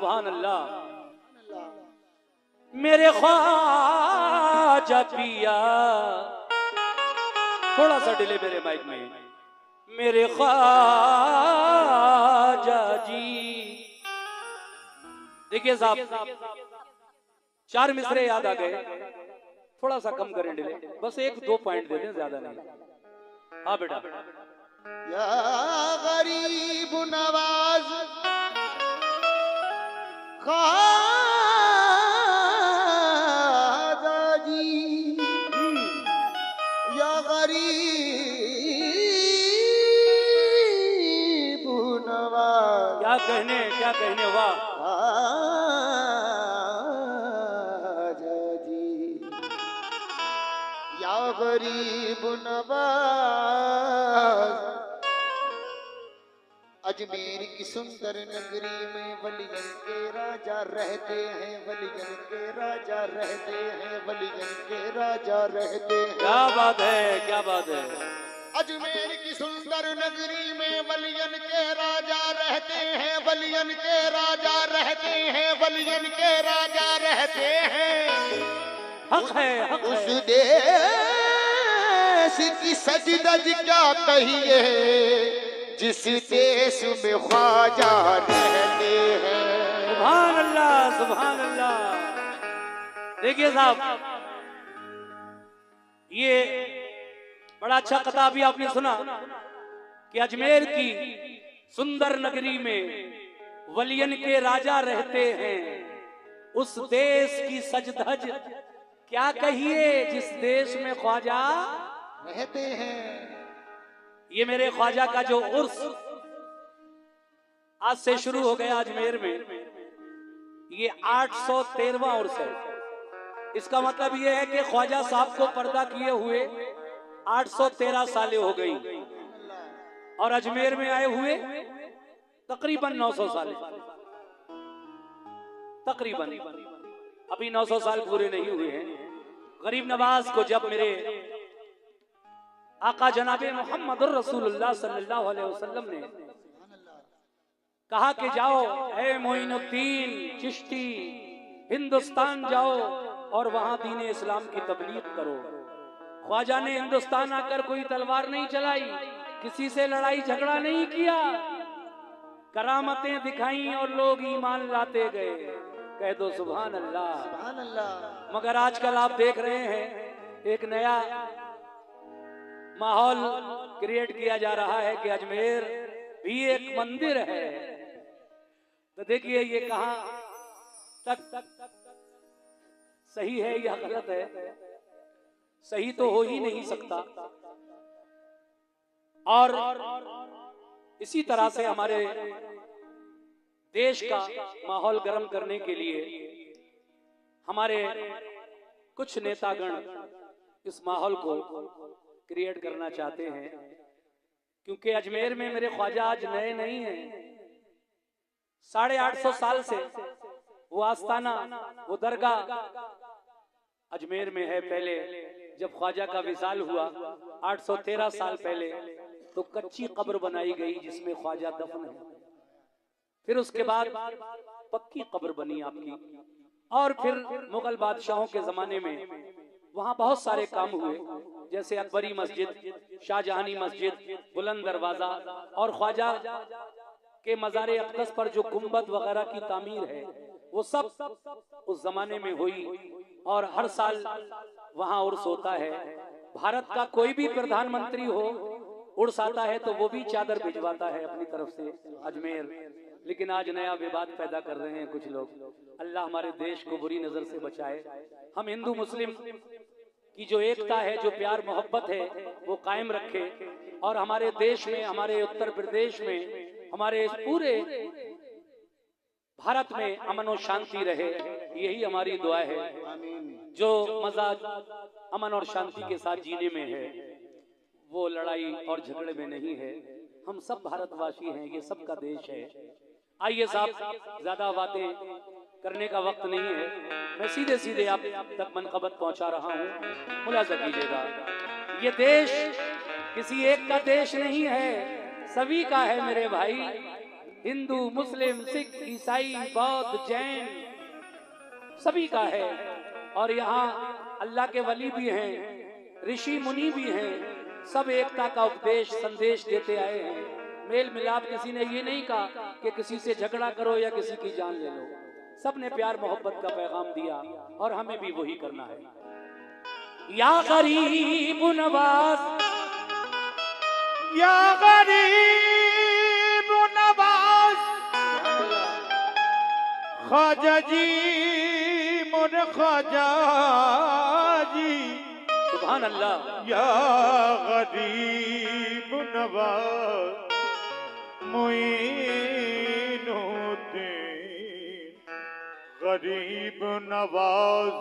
सुभान अल्लाह। मेरे ख्वाजा पिया, थोड़ा सा डिले मेरे माइक में, मेरे ख्वाजा जी। देखिए साहब, 4 मिसरे याद आ गए, थोड़ा सा कम करें डिले, बस 1-2 पॉइंट दे दें, ज्यादा नहीं। हाँ बेटा। या गरीब नवाज ख्वाजा जी, या गरीब नवाज। क्या कहने वाह। ख्वाजा जी, या गरीब नवाज। अजमेर की सुंदर नगरी में वलियन के राजा रहते हैं, वलियन के राजा रहते हैं, वलियन के राजा रहते हैं। क्या बात है, क्या बात है। अजमेर की सुंदर नगरी में वलियन के राजा रहते हैं, वलियन के राजा रहते हैं, वलियन के राजा रहते हैं। हक है, हक उस है। देश की सजदज क्या कहिए, जिस देश में ख्वाजा रहते हैं। सुभान अल्लाह, सुभान अल्लाह। देखिए साहब, ये बड़ा अच्छा कथा अभी आपने सुना कि अजमेर की सुंदर नगरी में वलियन के राजा रहते हैं, उस देश की सजधज क्या कहिए, जिस देश में ख्वाजा रहते हैं। ये मेरे ख्वाजा का जो उर्स आज से शुरू हो गया अजमेर में, ये 813वां उर्स है। इसका मतलब ये है कि ख्वाजा साहब को पर्दा किए हुए 813 सालें हो गई और अजमेर में आए हुए तकरीबन 900 साल, तकरीबन अभी 900 साल पूरे नहीं हुए हैं। गरीब नवाज को जब मेरे आका जनाबे मोहम्मद रसूलुल्लाह सल्लल्लाहु अलैहि वसल्लम ने कहा कि जाओ ऐ मोइनुद्दीन चिश्ती, हिंदुस्तान जाओ और वहां दीन इस्लाम की तबलीग करो। ख्वाजा ने हिंदुस्तान आकर कोई तलवार नहीं चलाई, किसी से लड़ाई झगड़ा नहीं किया, करामतें दिखाई और लोग ईमान लाते गए। कह दो सुभान अल्लाह, सुभान अल्लाह। मगर आजकल आप देख रहे हैं एक नया माहौल क्रिएट किया जा रहा है कि अजमेर भी एक मंदिर है। तो देखिए ये कहां तक सही है या गलत है, सही तो हो ही नहीं सकता। और इसी तरह से हमारे देश का माहौल गर्म करने के लिए हमारे कुछ नेतागण इस माहौल को क्रिएट करना चाहते हैं, क्योंकि अजमेर में मेरे ख्वाजा आज नए नहीं हैं। 850 साल से वो आस्थाना, वो दरगाह अजमेर में है। पहले जब ख्वाजा का विसाल हुआ 813 साल पहले, तो कच्ची कब्र बनाई गई जिसमें ख्वाजा दफन है। फिर उसके बाद पक्की कब्र बनी आपकी, और फिर मुगल बादशाहों के जमाने में वहां बहुत सारे काम हुए, जैसे अकबरी मस्जिद, शाहजहानी मस्जिद, बुलंद दरवाजा, और ख्वाजा के मज़ारे अक़दस पर जो गुंबद वगैरह की तामीर है वो सब उस जमाने में हुई। और हर साल वहां उर्स होता है। भारत का कोई भी प्रधानमंत्री हो, उर्स आता है तो वो भी चादर भिजवाता है अपनी तरफ से अजमेर। लेकिन आज नया विवाद पैदा कर रहे हैं कुछ लोग। अल्लाह हमारे देश को बुरी नजर से बचाए। हम हिंदू मुस्लिम की जो एकता है, जो प्यार मोहब्बत है, वो कायम रखे, और हमारे देश में, हमारे उत्तर प्रदेश में, हमारे पूरे भारत में अमन और शांति रहे। यही हमारी दुआ है। जो मजा अमन और शांति के साथ जीने में है, वो लड़ाई और झगड़े में नहीं है। हम सब भारतवासी हैं, ये सबका देश है। आइए साहब, ज्यादा बातें करने का वक्त नहीं है, मैं सीधे सीधे आप तक मनकबत पहुंचा रहा हूं, मुलाजा कीजिएगा। ये देश किसी एक का देश नहीं है, सभी का है मेरे भाई। हिंदू, मुस्लिम, सिख, ईसाई, बौद्ध, जैन सभी का है। और यहाँ अल्लाह के वली भी हैं, ऋषि मुनि भी हैं, सब एकता का उपदेश संदेश देते आए हैं। मेल मिलाप, किसी ने ये नहीं कहा कि किसी से झगड़ा करो या किसी की जान ले लो। सब ने प्यार मोहब्बत का पैगाम दिया और हमें भी वही करना है। या गरीब नवाज, या गरीब नवाज, ख्वाजा जी मुन ख्वाजा जी, सुभान अल्लाह। या गरीब नवाज मुईनुद्दीन, गरीब नवाज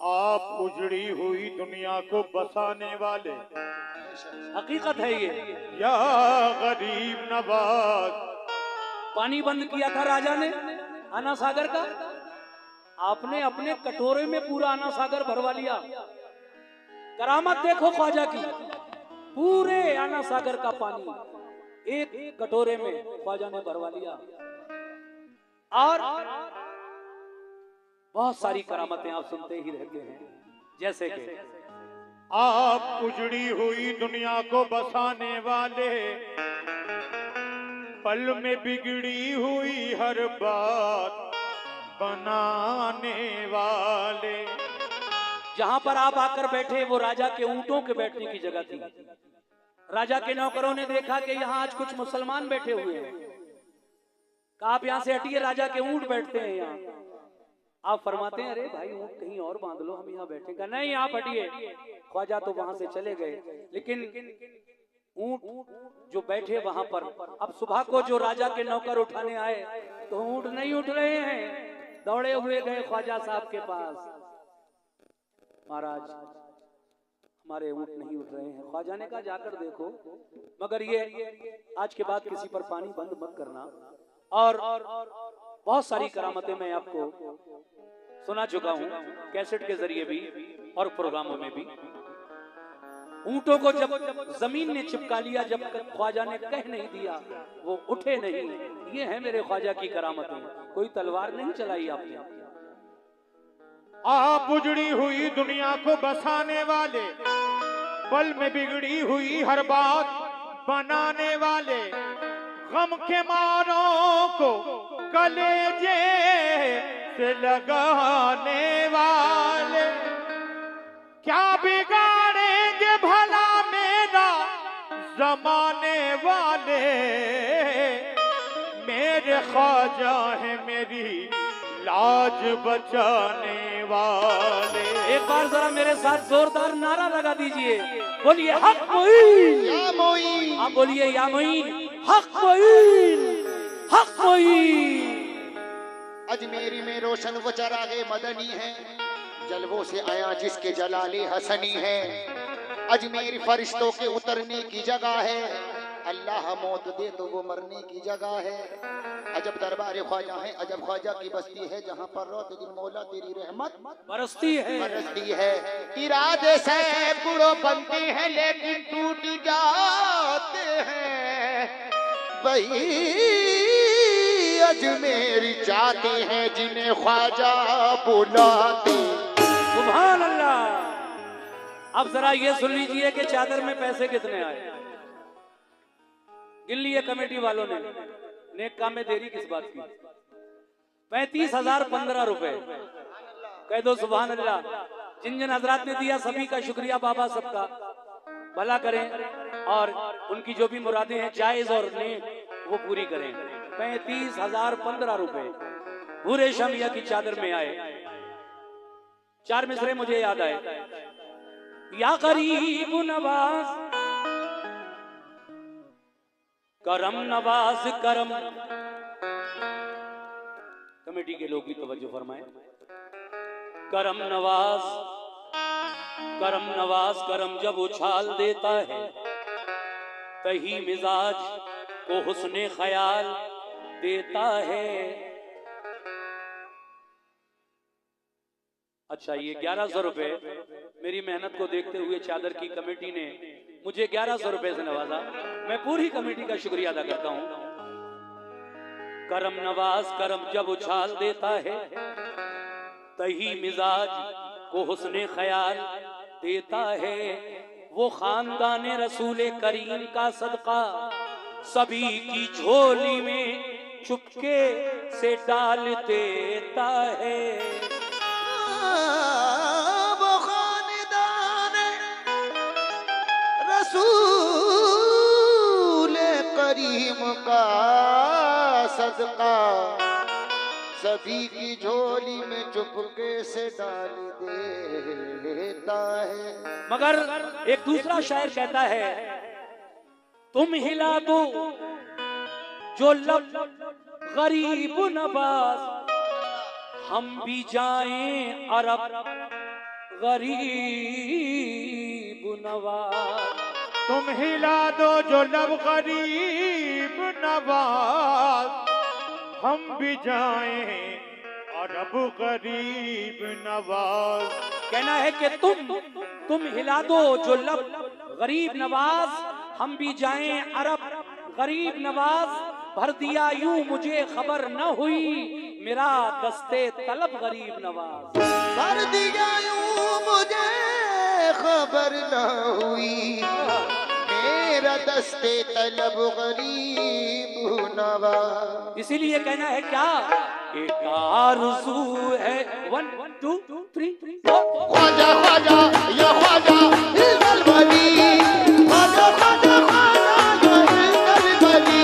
आप उजड़ी हुई दुनिया को बसाने वाले, हकीकत है ये। या गरीब नवाज। पानी बंद किया था राजा ने आना सागर का, आपने अपने कटोरे में पूरा आना सागर भरवा लिया। करामत देखो ख्वाजा की, पूरे आना सागर का पानी एक कटोरे में ख्वाजा ने भरवा लिया। और बहुत सारी करामतें आप सुनते ही रहते हैं, जैसे कि आप उजड़ी हुई दुनिया को बसाने वाले, पल में बिगड़ी हुई हर बात बनाने वाले। जहां पर आप आकर बैठे वो राजा के ऊंटों के बैठने की जगह थी। राजा के नौकरों ने देखा कि यहाँ आज कुछ मुसलमान बैठे हुए हैं, कहा आप यहाँ से हटिए, राजा के ऊंट बैठते हैं यहाँ। आप फरमाते हैं अरे भाई ऊंट कहीं और बांध लो, हम यहाँ बैठेंगे। नहीं आप हटिए। ख्वाजा तो वहां से चले गए, लेकिन ऊंट जो बैठे वहां पर, अब सुबह को जो राजा के नौकर उठाने आए तो ऊंट नहीं उठ रहे हैं, दौड़े हुए गए ख्वाजा साहब के पास, महाराज हमारे ऊंट नहीं उठ रहे हैं। ख्वाजा ने कहा जाकर देखो, मगर ये आज के बाद किसी पर पानी बंद मत करना। और बहुत सारी करामतें मैं आपको सुना चुका हूं कैसेट के जरिए भी और प्रोग्रामों में भी। ऊंटों को जब जमीन ने चिपका लिया, जब तक ख्वाजा ने कह नहीं दिया वो उठे नहीं। ये है मेरे ख्वाजा की करामतें, कोई तलवार नहीं चलाई आपने। आप उजड़ी हुई दुनिया को बसाने वाले, पल में बिगड़ी हुई हर बात बनाने वाले, गम के मारों को कलेजे से लगाने वाले, क्या बिगाड़ेंगे भला मेरा जमाने वाले, मेरे ख्वाजा है मेरी लाज बचाने वाले। एक बार जरा मेरे साथ जोरदार नारा लगा दीजिए, बोलिए हक मोइन, या मोइन। आप बोलिए या मोइन, हक मोइन, हक मोइन। अजमेरी में रोशन वो चरागे मदनी है, जलवों से आया जिसके जलाले हसनी है। अजमेर फरिश्तों के उतरने की जगह है, अल्लाह मौत दे तो वो मरने की जगह है। अजब दरबार ख्वाजा है, अजब ख्वाजा की बस्ती है, जहाँ पर रोते दिन मौला तेरी रहमत बरसती है। इरादे सैकड़ों बनते हैं लेकिन टूट जाते हैं, वही अजमेर जाते हैं जिन्हें ख्वाजा बुलाते। सुभान अल्लाह। अब जरा ये सुन लीजिए कि चादर में पैसे कितने आए, गिन लिए कमेटी वालों ने। नेक काम में देरी किस बात की? 35,015 रुपए। कह दो सुभान अल्लाह। जिन जिन हजरात ने दिया सभी का शुक्रिया, बाबा सबका भला करें और उनकी जो भी मुरादें हैं जायज और नेक वो पूरी करें। 35,015 रुपए पूरे शमिया की चादर में आए। चार मिसरे मुझे याद आए। या गरीब नवाज करम नवाज करम। कमेटी के लोग भी तवज्जो फरमाएं। करम नवाज, करम नवाज करम जब उछाल देता है, तही मिजाज को हुस्ने ख्याल देता है। अच्छा, ये 1100 रुपए मेरी मेहनत को देखते हुए चादर की कमेटी ने मुझे 1100 रुपए से नवाजा। मैं पूरी कमेटी का शुक्रिया अदा करता हूं। करम नवाज करम जब उछाल देता है, तही मिजाज को हुस्ने ख्याल देता है। वो खानदान रसूल करीम का सदका सभी की झोली में चुपके से डाल देता है। वो खानदान रसूल करीम का सदका सभी की झोली में चुपके से डाल देता है। मगर एक दूसरा शायर कहता है, तुम हिला दो जो लब गरीब नवाज, हम भी जाएं अरब गरीब नवाज। तुम हिला दो जो लब गरीब नवाज, हम भी जाएं अरब गरीब नवाज। कहना है कि तुम हिला दो जो लब गरीब नवाज, हम भी जाएं अरब गरीब नवाज। भर दिया यूं मुझे खबर न हुई, मेरा दस्ते तलब गरीब नवाज। भर दिया यूं मुझे खबर न हुई, मेरा दस्ते तलब गरीब नवाज। इसीलिए कहना है क्या, एक आरज़ू है 1 2 3 4। ख्वाजा ख्वाजा या ख्वाजा इल्दल वली, ख्वाजा ख्वाजा ख्वाजा या इल्दल वली,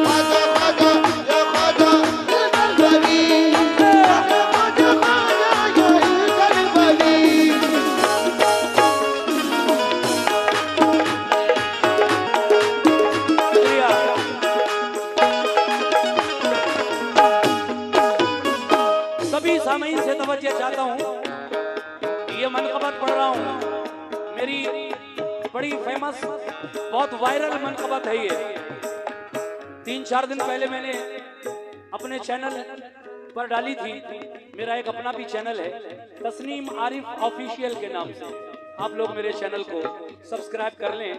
ख्वाजा ख्वाजा या ख्वाजा इल्दल वली, ख्वाजा ख्वाजा ख्वाजा या इल्दल वली। सभी सामईन से तवज्जो चाहता हूँ, ये मनक़बत पढ़ रहा हूँ, मेरी बड़ी फेमस बहुत वायरल मनक़बत है ये। 3-4 दिन पहले मैंने अपने चैनल पर डाली थी। मेरा एक अपना भी चैनल है, तस्नीम आरिफ ऑफिशियल के नाम से। आप लोग मेरे चैनल को सब्सक्राइब कर लें,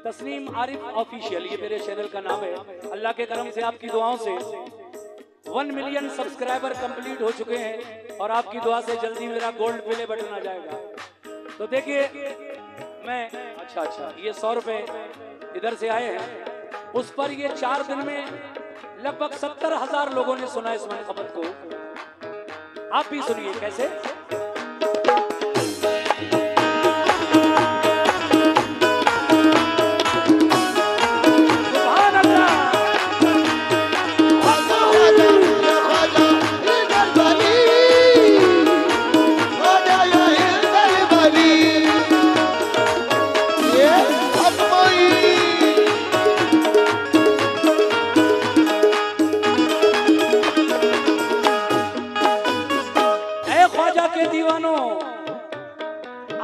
तस्नीम आरिफ ऑफिशियल ये मेरे चैनल का नाम है। अल्लाह के करम से, आपकी दुआओं से 1 मिलियन सब्सक्राइबर कंप्लीट हो चुके हैं, और आपकी दुआ से जल्दी मेरा गोल्ड प्ले बटन आ जाएगा। तो देखिए, मैं अच्छा ये 100 रुपए इधर से आए हैं, उस पर ये 4 दिन में लगभग 70,000 लोगों ने सुना इस मनक़बत को। आप भी सुनिए कैसे।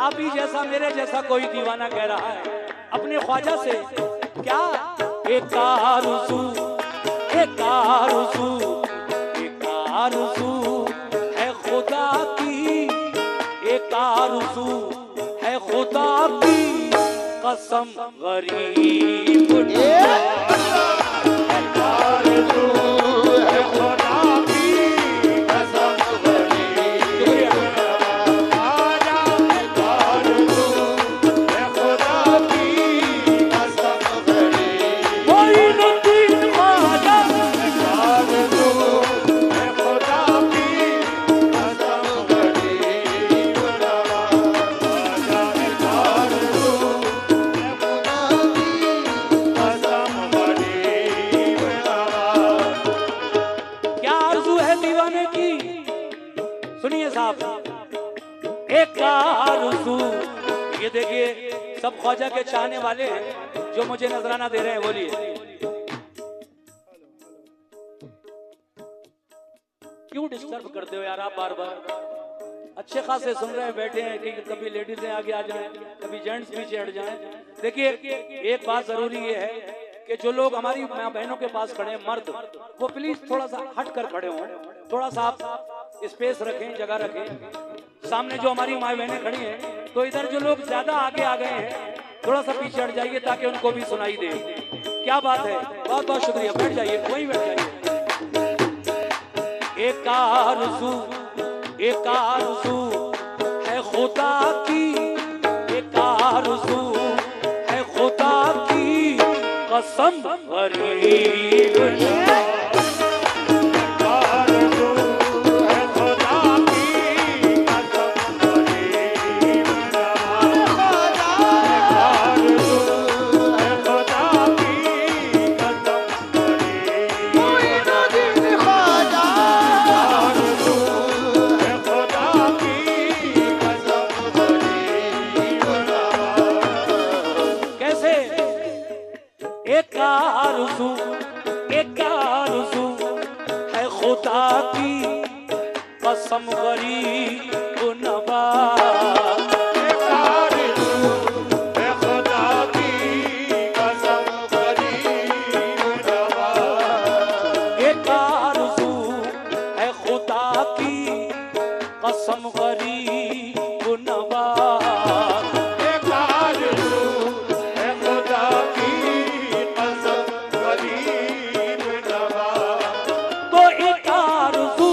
आप ही जैसा मेरे जैसा कोई दीवाना कह रहा है अपने ख्वाजा से, क्या एक आरज़ू है खुदा की, एक आरज़ू है खुदा की कसम गरीब ये देखिए, सब ख्वाजा के चाहने वाले हैं जो मुझे नजराना दे रहे हैं। बोलिए, क्यों डिस्टर्ब करते हो यार आप बार बार? अच्छे खासे सुन रहे हैं, बैठे हैं कि कभी लेडीजें आगे आ जाएं, कभी जेंट्स पीछे हट जाएं। देखिए, एक बात जरूरी ये है कि जो लोग हमारी माँ बहनों के पास खड़े हैं, मर्द, वो प्लीज थोड़ा सा हट कर खड़े हों, थोड़ा सा आप स्पेस रखें, जगह रखें। सामने जो हमारी माँ बहनें खड़ी हैं, तो इधर जो लोग ज्यादा आगे आ गए हैं थोड़ा सा पीछे हट जाइए ताकि उनको भी सुनाई दे। क्या बात है, बहुत बहुत शुक्रिया। बैठ जाइए, वहीं बैठ जाइए। एक आरज़ू है खुदा की, एक आरज़ू है खुदा की कसम गरीब कसम गरीब नवाज़। एक आरज़ू है खुदा की कसम गरीब नवाज़। एक आरज़ू है खुदा की कसम गरीब नवाज़। एक आरज़ू है खुदा की कसम गरीब नवाज़। तो एक आरज़ू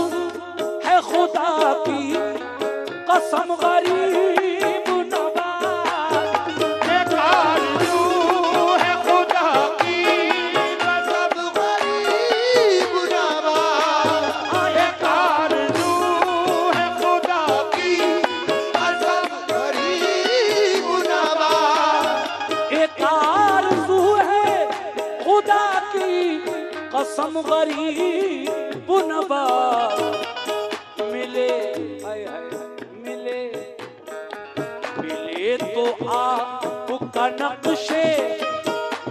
खुदा की कसम गरीब नवाज़। एक आरज़ू है खुदा की कसम गरीब नवाज़। एक आरज़ू है खुदा की कसम गरीब नवाज़। एक आरज़ू है खुदा की कसम गरीब नवाज़। मिले तो आपका नक्शे,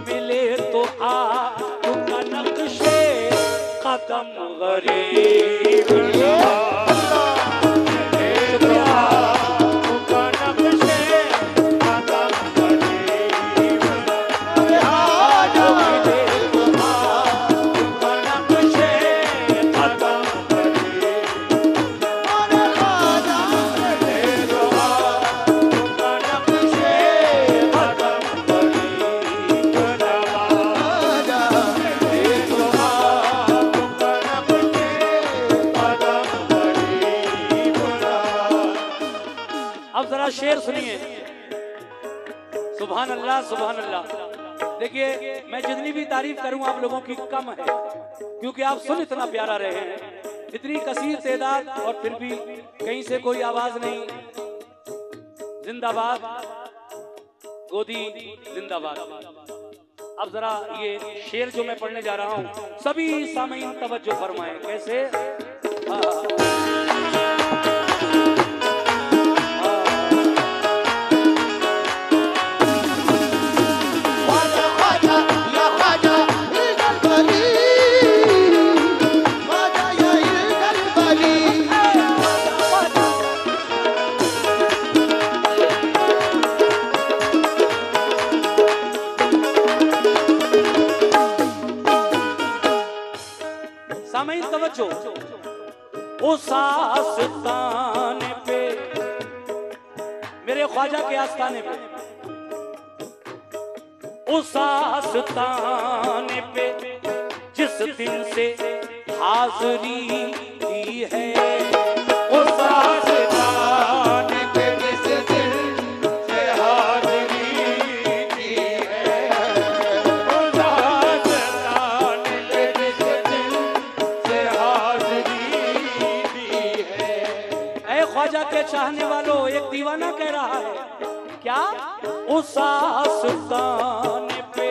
मिले तो आपका नक्शे कदम गरीब शेर सुनिए। सुभान अल्लाह, सुभान अल्लाह। देखिए, मैं जितनी भी तारीफ करूं आप लोगों की कम है, क्योंकि आप सुन इतना प्यारा रहे हैं, इतनी कसीर तादाद, और फिर भी कहीं से कोई आवाज नहीं। जिंदाबाद गोदी, जिंदाबाद। अब जरा ये शेर जो मैं पढ़ने जा रहा हूं, सभी सामीन तवज्जो फरमाएं। कैसे? उस आस्ताने पे, मेरे ख्वाजा के आस्ताने पे, उस आस्ताने पे जिस दिन से हाज़री दी है, उस आस्ताने पे जिस दिन से हाज़री दी है, उस आस्ताने पे जिस दिन से हाज़री दी है। ऐ ख्वाजा के चाहने वालों, एक दीवाना कह रहा है क्या? उस आस्ताने पे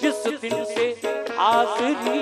जिस दिन से हाज़री